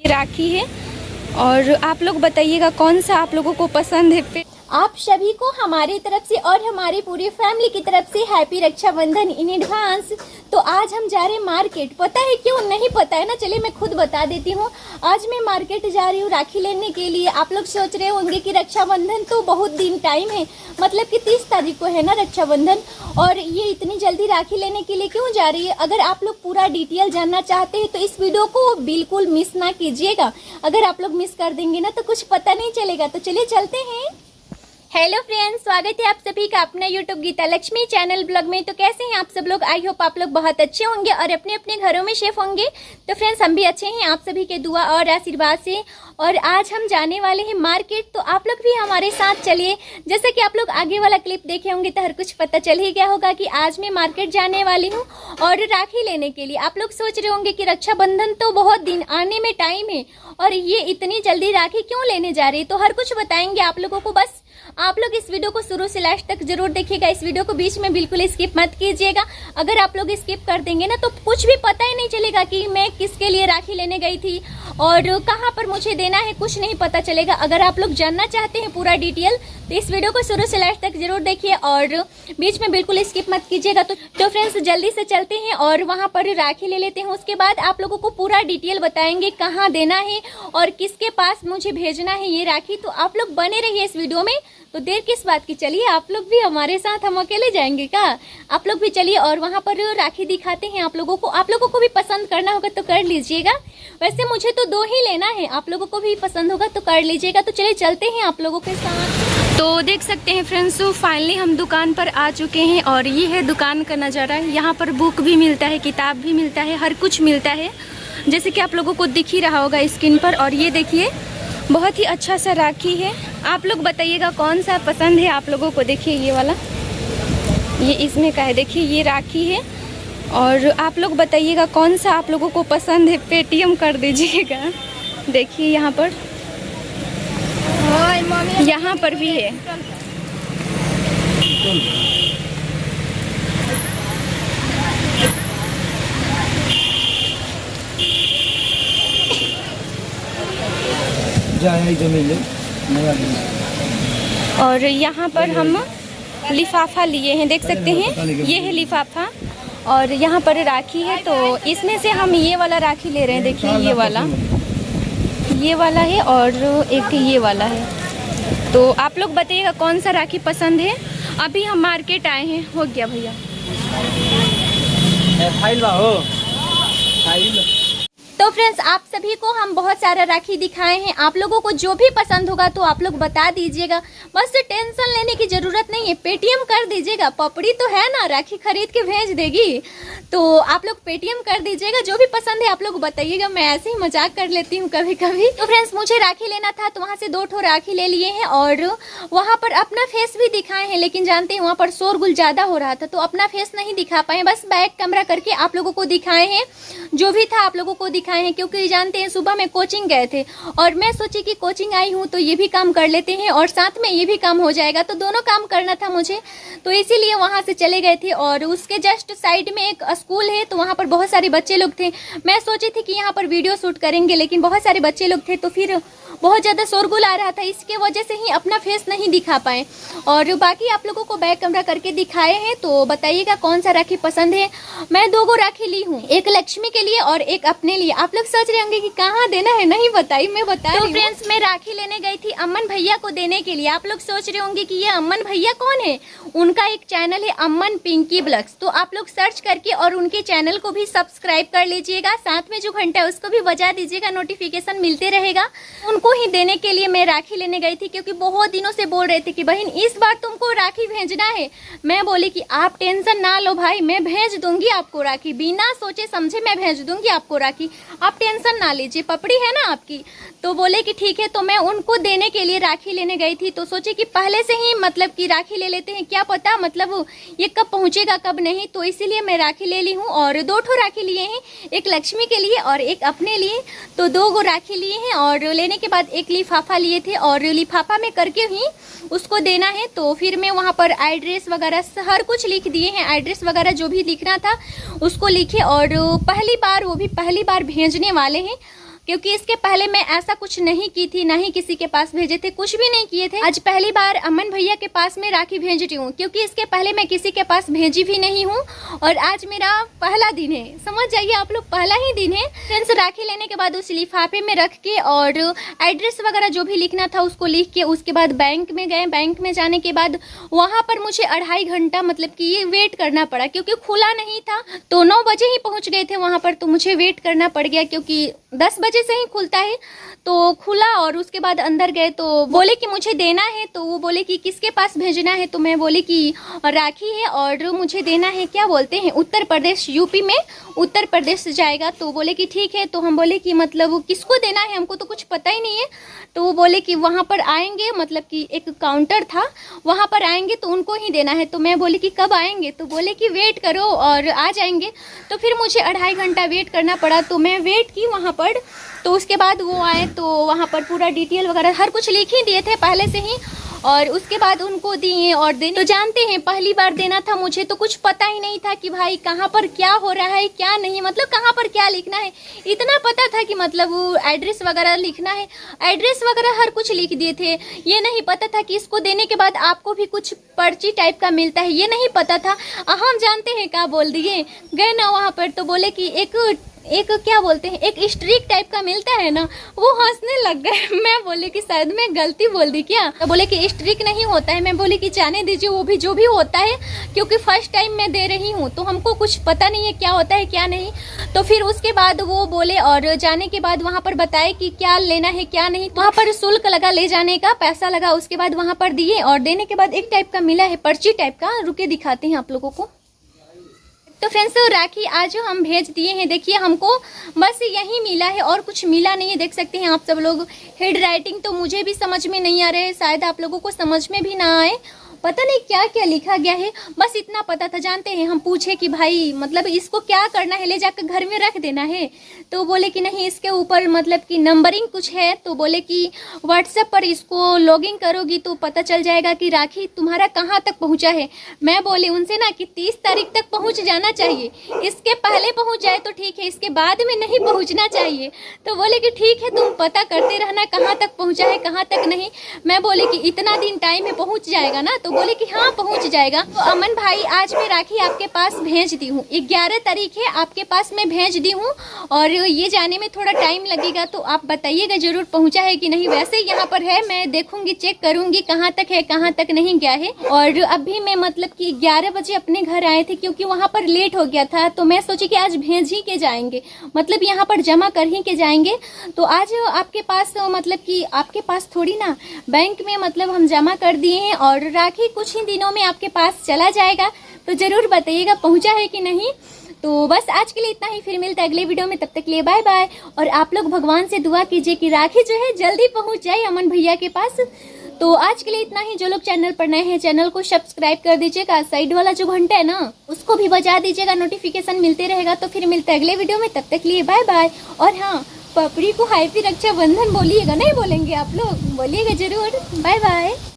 राखी है और आप लोग बताइएगा कौन सा आप लोगों को पसंद है। आप सभी को हमारी तरफ से और हमारी पूरी फैमिली की तरफ से हैप्पी रक्षाबंधन इन एडवांस। तो आज हम जा रहे हैं मार्केट। पता है क्यों? नहीं पता है ना, चलिए मैं खुद बता देती हूँ। आज मैं मार्केट जा रही हूँ राखी लेने के लिए। आप लोग सोच रहे होंगे कि रक्षाबंधन तो बहुत दिन टाइम है, मतलब कि 30 तारीख को है ना रक्षाबंधन, और ये इतनी जल्दी राखी लेने के लिए क्यों जा रही है। अगर आप लोग पूरा डिटेल जानना चाहते हैं तो इस वीडियो को बिल्कुल मिस ना कीजिएगा। अगर आप लोग मिस कर देंगे ना तो कुछ पता नहीं चलेगा। तो चलिए चलते हैं। हेलो फ्रेंड्स, स्वागत है आप सभी का अपना YouTube Geeta Lakshmi channel blog में। तो कैसे हैं आप सब लोग? आई होप आप लोग बहुत अच्छे होंगे और अपने अपने घरों में सेफ होंगे। तो फ्रेंड्स हम भी अच्छे हैं आप सभी के दुआ और आशीर्वाद से। और आज हम जाने वाले हैं मार्केट, तो आप लोग भी हमारे साथ चलिए। जैसे कि आप लोग आगे वाला क्लिप देखे होंगे तो हर कुछ पता चल ही गया होगा कि आज मैं मार्केट जाने वाली हूँ और राखी लेने के लिए। आप लोग सोच रहे होंगे कि रक्षाबंधन तो बहुत दिन आने में टाइम है और ये इतनी जल्दी राखी क्यों लेने जा रही है। तो हर कुछ बताएंगे आप लोगों को, बस आप लोग इस वीडियो को शुरू से लास्ट तक जरूर देखिएगा। इस वीडियो को बीच में बिल्कुल स्किप मत कीजिएगा। अगर आप लोग स्किप कर देंगे ना तो कुछ भी पता ही नहीं चलेगा कि मैं किसके लिए राखी लेने गई थी और कहाँ पर मुझे देना है, कुछ नहीं पता चलेगा। अगर आप लोग जानना चाहते हैं पूरा डिटेल तो इस वीडियो को शुरू से लास्ट तक जरूर देखिए और बीच में बिल्कुल स्किप मत कीजिएगा। तो फ्रेंड्स जल्दी से चलते हैं और वहाँ पर राखी ले लेते हैं। उसके बाद आप लोगों को पूरा डिटेल बताएंगे कहाँ देना है और किसके पास मुझे भेजना है ये राखी। तो आप लोग बने रहिए इस वीडियो में। तो देर किस बात की, चलिए आप लोग भी हमारे साथ। हम अकेले जाएंगे क्या? आप लोग भी चलिए और वहाँ पर राखी दिखाते हैं आप लोगों को। आप लोगों को भी पसंद करना होगा तो कर लीजिएगा। वैसे मुझे तो 2 ही लेना है, आप लोगों को भी पसंद होगा तो कर लीजिएगा। तो चलिए चलते हैं आप लोगों के साथ। तो देख सकते हैं फ्रेंड्स, फाइनली हम दुकान पर आ चुके हैं और ये है दुकान का नज़ारा। यहाँ पर बुक भी मिलता है, किताब भी मिलता है, हर कुछ मिलता है जैसे कि आप लोगों को दिख ही रहा होगा स्क्रीन पर। और ये देखिए बहुत ही अच्छा सा राखी है। आप लोग बताइएगा कौन सा पसंद है आप लोगों को। देखिए ये वाला, ये इसमें का है। देखिए ये राखी है और आप लोग बताइएगा कौन सा आप लोगों को पसंद है। पेटीएम कर दीजिएगा। देखिए यहाँ पर भी है। और यहाँ पर हम लिफाफा लिए हैं, देख सकते हैं ये है लिफाफा और यहाँ पर राखी है। तो इसमें से हम ये वाला राखी ले रहे हैं। देखिए ये वाला है और एक ये वाला है। तो आप लोग बताइएगा कौन सा राखी पसंद है। अभी हम मार्केट आए हैं। हो गया भैया तो फ्रेंड्स आप सभी को हम बहुत सारा राखी दिखाए हैं। आप लोगों को जो भी पसंद होगा तो आप लोग बता दीजिएगा। बस टेंशन लेने की ज़रूरत नहीं है, पेटीएम कर दीजिएगा। पपड़ी तो है ना, राखी खरीद के भेज देगी। तो आप लोग पेटीएम कर दीजिएगा। जो भी पसंद है आप लोग बताइएगा। मैं ऐसे ही मजाक कर लेती हूँ कभी कभी। तो फ्रेंड्स मुझे राखी लेना था तो वहाँ से 2 ठो राखी ले लिए हैं और वहाँ पर अपना फेस भी दिखाए हैं। लेकिन जानते हैं वहाँ पर शोरगुल ज़्यादा हो रहा था तो अपना फेस नहीं दिखा पाए, बस बैक कैमरा करके आप लोगों को दिखाए हैं। जो भी था आप लोगों को दिखाए हैं क्योंकि जानते हैं सुबह में कोचिंग गए थे और मैं सोची कि कोचिंग आई हूँ तो ये भी काम कर लेते हैं और साथ में ये भी काम हो जाएगा। तो दोनों काम करना था मुझे, तो इसीलिए वहाँ से चले गए थे। और उसके जस्ट साइड में एक स्कूल है तो वहाँ पर बहुत सारे बच्चे लोग थे। मैं सोची थी कि यहाँ पर वीडियो शूट करेंगे लेकिन बहुत सारे बच्चे लोग थे तो फिर बहुत ज़्यादा शोरगुल आ रहा था, इसके वजह से ही अपना फेस नहीं दिखा पाए। और बाकी आप लोगों को बैक कैमरा करके दिखाए हैं। तो बताइएगा कौन सा राखी पसंद है। मैं 2 राखी ली हूँ, एक लक्ष्मी के लिए और एक अपने लिए। आप लोग सोच रहे होंगे कि कहाँ देना है, नहीं बताई, मैं बता रही हूँ। फ्रेंड्स मैं राखी लेने गई थी अमन भैया को देने के लिए। आप लोग सोच रहे होंगे कि ये अमन भैया कौन है। उनका एक चैनल है अमन पिंकी ब्लॉग्स, तो आप लोग सर्च करके और उनके चैनल को भी सब्सक्राइब कर लीजिएगा। साथ में जो घंटा है उसको भी बजा दीजिएगा, नोटिफिकेशन मिलते रहेगा। उनको ही देने के लिए मैं राखी लेने गई थी क्योंकि बहुत दिनों से बोल रहे थे कि बहन इस बार तुमको राखी भेजना है। मैं बोली कि आप टेंशन ना लो भाई, मैं भेज दूंगी आपको राखी, बिना सोचे समझे मैं भेज दूंगी आपको राखी, आप टेंशन ना लीजिए, पपड़ी है ना आपकी। तो बोले कि ठीक है। तो मैं उनको देने के लिए राखी लेने गई थी तो सोचे कि पहले से ही मतलब कि राखी ले लेते हैं, क्या पता मतलब ये कब पहुंचेगा कब नहीं। तो इसीलिए मैं राखी ले ली हूँ और 2 ठो राखी लिए हैं, एक लक्ष्मी के लिए और एक अपने लिए। तो 2 राखी लिए हैं और लेने के बाद एक लिफाफा लिए थे और लिफाफा में करके ही उसको देना है। तो फिर मैं वहाँ पर एड्रेस वगैरह हर कुछ लिख दिए हैं, एड्रेस वगैरह जो भी लिखना था उसको लिखे और पहली बार वो भी पहली बार भेजने वाले हैं। क्योंकि इसके पहले मैं ऐसा कुछ नहीं की थी, ना ही किसी के पास भेजे थे, कुछ भी नहीं किए थे। आज पहली बार अमन भैया के पास में राखी भेज रही हूँ, क्योंकि इसके पहले मैं किसी के पास भेजी भी नहीं हूँ और आज मेरा पहला दिन है, समझ जाइए आप लोग, पहला ही दिन है। फ्रेंड्स, राखी लेने के बाद उस लिफाफे में रख के और एड्रेस वगैरह जो भी लिखना था उसको लिख के उसके बाद बैंक में गए। बैंक में जाने के बाद वहाँ पर मुझे 2.5 घंटा मतलब कि ये वेट करना पड़ा, क्योंकि खुला नहीं था। तो 9 बजे ही पहुँच गए थे वहाँ पर, तो मुझे वेट करना पड़ गया, क्योंकि 10 बजे से ही खुलता है। तो खुला और उसके बाद अंदर गए तो बोले कि मुझे देना है। तो वो बोले कि किसके पास भेजना है, तो मैं बोली कि राखी है और मुझे देना है, क्या बोलते हैं, उत्तर प्रदेश, यूपी में उत्तर प्रदेश जाएगा। तो बोले कि ठीक है। तो हम बोले कि मतलब किसको देना है, हमको तो कुछ पता ही नहीं है। तो वो बोले कि वहाँ पर आएंगे, मतलब कि एक काउंटर था वहाँ पर आएंगे तो उनको ही देना है। तो मैं बोली कि कब आएंगे, तो बोले कि वेट करो और आ जाएंगे। तो फिर मुझे 2.5 घंटा वेट करना पड़ा। तो मैं वेट की वहाँ पर। तो उसके बाद वो आए तो वहाँ पर पूरा डिटेल वगैरह हर कुछ लिख ही दिए थे पहले से ही, और उसके बाद उनको दिए। और देने तो जानते हैं पहली बार देना था मुझे, तो कुछ पता ही नहीं था कि भाई कहाँ पर क्या हो रहा है क्या नहीं, मतलब कहाँ पर क्या लिखना है। इतना पता था कि मतलब वो एड्रेस वगैरह लिखना है, एड्रेस वगैरह हर कुछ लिख दिए थे। ये नहीं पता था कि इसको देने के बाद आपको भी कुछ पर्ची टाइप का मिलता है, ये नहीं पता था। हम जानते हैं क्या बोल दिए, गए ना वहाँ पर तो बोले कि एक क्या बोलते हैं, एक स्ट्रिक टाइप का मिलता है ना, वो हंसने लग गए। मैं बोले कि शायद मैं गलती बोल दी क्या, तो बोले कि स्ट्रिक नहीं होता है। मैं बोली कि जाने दीजिए, वो भी जो भी होता है, क्योंकि फर्स्ट टाइम मैं दे रही हूँ तो हमको कुछ पता नहीं है क्या होता है क्या नहीं। तो फिर उसके बाद वो बोले और जाने के बाद वहाँ पर बताए कि क्या लेना है क्या नहीं। वहाँ पर शुल्क लगा, ले जाने का पैसा लगा, उसके बाद वहाँ पर दिए और देने के बाद एक टाइप का मिला है, पर्ची टाइप का। रुके दिखाते हैं आप लोगों को। तो फ्रेंड्स, राखी आज हम भेज दिए हैं। देखिए हमको बस यही मिला है और कुछ मिला नहीं है। देख सकते हैं आप सब लोग, हेड राइटिंग तो मुझे भी समझ में नहीं आ रहा है, शायद आप लोगों को समझ में भी ना आए, पता नहीं क्या क्या लिखा गया है। बस इतना पता था। जानते हैं हम पूछे कि भाई मतलब इसको क्या करना है, ले जाकर घर में रख देना है। तो बोले कि नहीं, इसके ऊपर मतलब कि नंबरिंग कुछ है। तो बोले कि व्हाट्सएप पर इसको लॉगिन करोगी तो पता चल जाएगा कि राखी तुम्हारा कहाँ तक पहुँचा है। मैं बोली उनसे ना कि 30 तारीख तक पहुँच जाना चाहिए, इसके पहले पहुँच जाए तो ठीक है, इसके बाद में नहीं पहुँचना चाहिए। तो बोले कि ठीक है, तुम पता करते रहना कहाँ तक पहुँचा है कहाँ तक नहीं। मैं बोले कि इतना दिन टाइम है, पहुँच जाएगा ना। तो बोले कि हाँ पहुंच जाएगा। तो अमन भाई, आज मैं राखी आपके पास भेज दी हूँ, 11 तारीख है, आपके पास मैं भेज दी हूँ और ये जाने में थोड़ा टाइम लगेगा। तो आप बताइएगा जरूर पहुंचा है कि नहीं। वैसे यहाँ पर है, मैं देखूंगी, चेक करूंगी कहाँ तक है कहाँ तक नहीं गया है। और अभी मैं मतलब कि 11 बजे अपने घर आए थे, क्योंकि वहाँ पर लेट हो गया था। तो मैं सोची कि आज भेज ही के जाएंगे, मतलब यहाँ पर जमा कर ही के जाएंगे। तो आज आपके पास मतलब कि आपके पास थोड़ी ना, बैंक में मतलब हम जमा कर दिए हैं और राखी कुछ ही दिनों में आपके पास चला जाएगा। तो जरूर बताइएगा पहुंचा है कि नहीं। तो बस आज के लिए इतना ही, फिर मिलता है अगले वीडियो में, तब तक के लिए बाय बाय। और आप लोग भगवान से दुआ कीजिए कि राखी जो है जल्दी पहुंच जाए अमन भैया के पास। तो आज के लिए इतना ही। जो लोग चैनल पर नए हैं, चैनल को सब्सक्राइब कर दीजिएगा, साइड वाला जो घंटा है ना उसको भी बजा दीजिएगा, नोटिफिकेशन मिलते रहेगा। तो फिर मिलता है अगले वीडियो में, तब तक के लिए बाय बाय। और हाँ, पपड़ी को हैप्पी रक्षाबंधन बोलिएगा, नहीं बोलेंगे आप लोग, बोलिएगा जरूर। Bye bye.